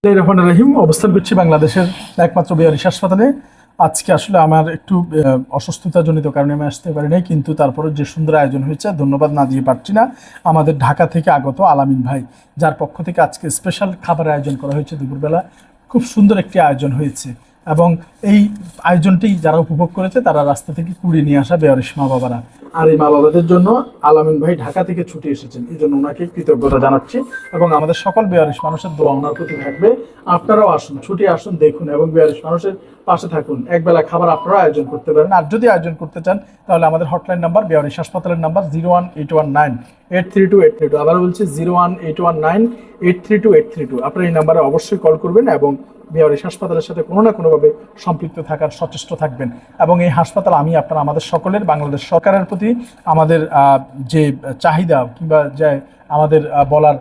রহমানুর রহিম। অবস্থান করছি বাংলাদেশের একমাত্র বেয়ারিশ হাসপাতালে। আজকে আসলে আমার একটু অসুস্থতাজনিত কারণে আমি আসতে পারি নাই, কিন্তু তারপরে যে সুন্দর আয়োজন হয়েছে ধন্যবাদ না দিয়ে পারছি না। আমাদের ঢাকা থেকে আগত আলামিন ভাই, যার পক্ষ থেকে আজকে স্পেশাল খাবারের আয়োজন করা হয়েছে দুপুরবেলা। খুব সুন্দর একটি আয়োজন হয়েছে এবং এই আয়োজনটি যারা উপভোগ করেছে তারা রাস্তা থেকে কুড়িয়ে নিয়ে আসা বেয়ারিশ মা বাবারা। আর এই মা বাবাদের জন্য আলামিন ভাই ঢাকা থেকে ছুটে এসেছেন, এই জন্য ওনাকে কৃতজ্ঞতা জানাচ্ছি এবং আমাদের সকল বেয়ারিশ মানুষের দোয়া ওনার প্রতি থাকবে। আপনারাও আসুন, ছুটে আসুন, দেখুন এবং বেয়ারিশ মানুষের পাশে থাকুন। একবেলা খাবার আপনারা আয়োজন করতে পারেন। আর যদি আয়োজন করতে চান তাহলে আমাদের হটলাইন নাম্বার বেয়ারিশ হাসপাতালের নাম্বার 01819832832। আবার বলছি 01819832832। আপনারা এই নাম্বারে অবশ্যই কল করবেন এবং বেয়ারিশ হাসপাতালের সাথে কোনো না কোনোভাবে সম্পৃক্ত থাকার সচেষ্ট থাকবেন। এবং এই হাসপাতাল আপনারা আমাদের সকলের, বাংলাদেশ সরকারের প্রতি আমাদের যে চাহিদা কিংবা যে আমাদের বলার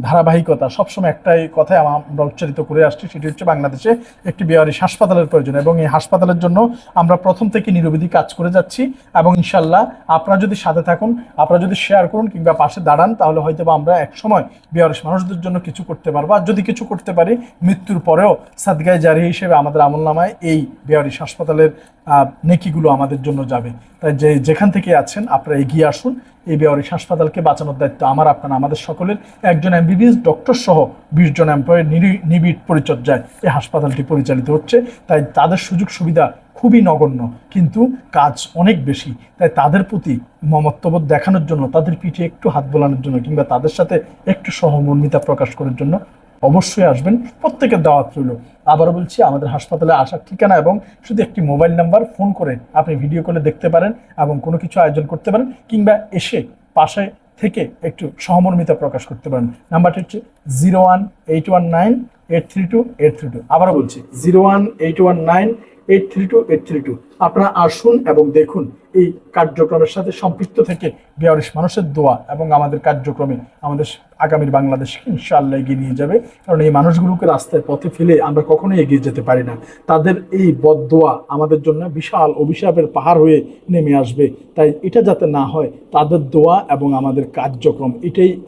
ধারাবাহিকতা, সবসময় একটাই কথাই আমরা উচ্চারিত করে আসছি, সেটি হচ্ছে বাংলাদেশে একটি বেয়ারিশ হাসপাতালের প্রয়োজন। এবং এই হাসপাতালের জন্য আমরা প্রথম থেকে নিরবধি কাজ করে যাচ্ছি এবং ইনশাল্লাহ আপনারা যদি সাথে থাকুন, আপনারা যদি শেয়ার করুন কিংবা পাশে দাঁড়ান, তাহলে হয়তো আমরা এক সময় বেয়ারিশ মানুষদের জন্য কিছু করতে পারবো। আর যদি কিছু করতে পারি, মৃত্যুর পরেও সাদগায়ে জারি হিসেবে আমাদের আমলনামায় এই বেয়ারিশ হাসপাতালের নেকিগুলো আমাদের জন্য যাবে। তাই যেখান থেকে আছেন আপনারা এগিয়ে আসুন। এই বেয়ারিশ হাসপাতালকে বাঁচানোর দায়িত্ব আপনারা আমাদের সকলের। একজন এমবিবিএস ডক্টর সহ 20 জন এমপ্লয়ের নিবিড় পরিচর্যায় এই হাসপাতালটি পরিচালিত হচ্ছে। তাই তাদের সুযোগ সুবিধা খুবই নগণ্য, কিন্তু কাজ অনেক বেশি। তাই তাদের প্রতি মমত্ববোধ দেখানোর জন্য, তাদের পিঠে একটু হাত বোলানোর জন্য কিংবা তাদের সাথে একটু সহমর্মিতা প্রকাশ করার জন্য অবশ্যই আসবেন। প্রত্যেকের দাওয়াত রইল। আবারও বলছি, আমাদের হাসপাতালে আসার ঠিকানা এবং শুধু একটি মোবাইল নাম্বার, ফোন করে আপনি ভিডিও কলে দেখতে পারেন এবং কোনো কিছু আয়োজন করতে পারেন কিংবা এসে পাশে থেকে একটু সহমর্মিতা প্রকাশ করতে পারেন। নাম্বারটি হচ্ছে 01819832832। আবারও বলছি 01819832832। আপনারা আসুন এবং দেখুন। এই কার্যক্রমের সাথে সম্পৃক্ত থেকে বেয়ারিশ মানুষের দোয়া এবং আমাদের কার্যক্রমে আমাদের আগামীর বাংলাদেশকে ইনশাআল্লাহ এগিয়ে নিয়ে যাবে। কারণ এই মানুষগুলোকে রাস্তায় পথে ফেলে আমরা কখনোই এগিয়ে যেতে পারি না। তাদের এই বদদোয়া আমাদের জন্য বিশাল অভিশাপের পাহাড় হয়ে নেমে আসবে। তাই এটা যাতে না হয়, তাদের দোয়া এবং আমাদের কার্যক্রম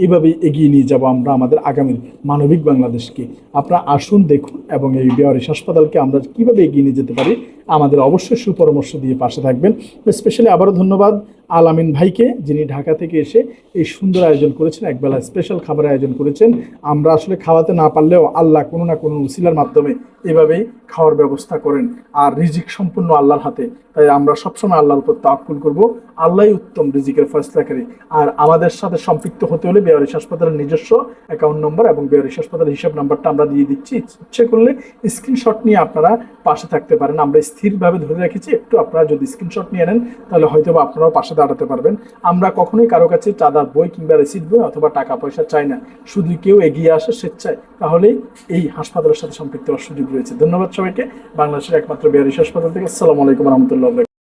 এভাবেই এগিয়ে নিয়ে যাব আমরা আমাদের আগামীর মানবিক বাংলাদেশকে। আপনারা আসুন, দেখুন এবং এই বেয়ারিশ হাসপাতালকে আমরা কীভাবে এগিয়ে নিয়ে যেতে পারি আমাদের অবশ্যই সুপরামর্শ দিয়ে পাশে থাকবেন। স্পেশালি আবারও ধন্যবাদ আলামিন ভাইকে, যিনি ঢাকা থেকে এসে এই সুন্দর আয়োজন করেছেন, একবেলা স্পেশাল খাবারের আয়োজন করেছেন। আমরা আসলে খাওয়াতে না পারলেও আল্লাহ কোনো না কোনো উসিলার মাধ্যমে এভাবেই খাওয়ার ব্যবস্থা করেন। আর রিজিক সম্পূর্ণ আল্লাহর হাতে। তাই আমরা সবসময় আল্লাহর উপর তাওয়াক্কুল করব। আল্লাহই উত্তম রিজিকের ফয়সলাকারী। আর আমাদের সাথে সম্পৃক্ত হতে হলে বেয়ারিশ হাসপাতালের নিজস্ব অ্যাকাউন্ট নম্বর এবং বেয়ারিশ হাসপাতালের হিসাব নাম্বারটা আমরা দিয়ে দিচ্ছি। ইচ্ছে করলে স্ক্রিনশট নিয়ে আপনারা পাশে থাকতে পারেন। আমরা স্থিরভাবে ধরে রেখেছি, একটু আপনারা যদি স্ক্রিনশট নিয়ে নেন তাহলে হয়তো বা আপনারাও পাশে দাঁড়াতে পারবেন। আমরা কখনোই কারো কাছে চাঁদার বই কিংবা রিসিট বই অথবা টাকা পয়সা চাই না। শুধু কেউ এগিয়ে আসে স্বেচ্ছায়, তাহলেই এই হাসপাতালের সাথে সম্পৃক্ত হওয়ার সুযোগ রয়েছে। ধন্যবাদ সবাইকে। বাংলাদেশের একমাত্র বেয়ারিশ হাসপাতাল থেকে আসসালামু আলাইকুম রহমতুল্লাহ।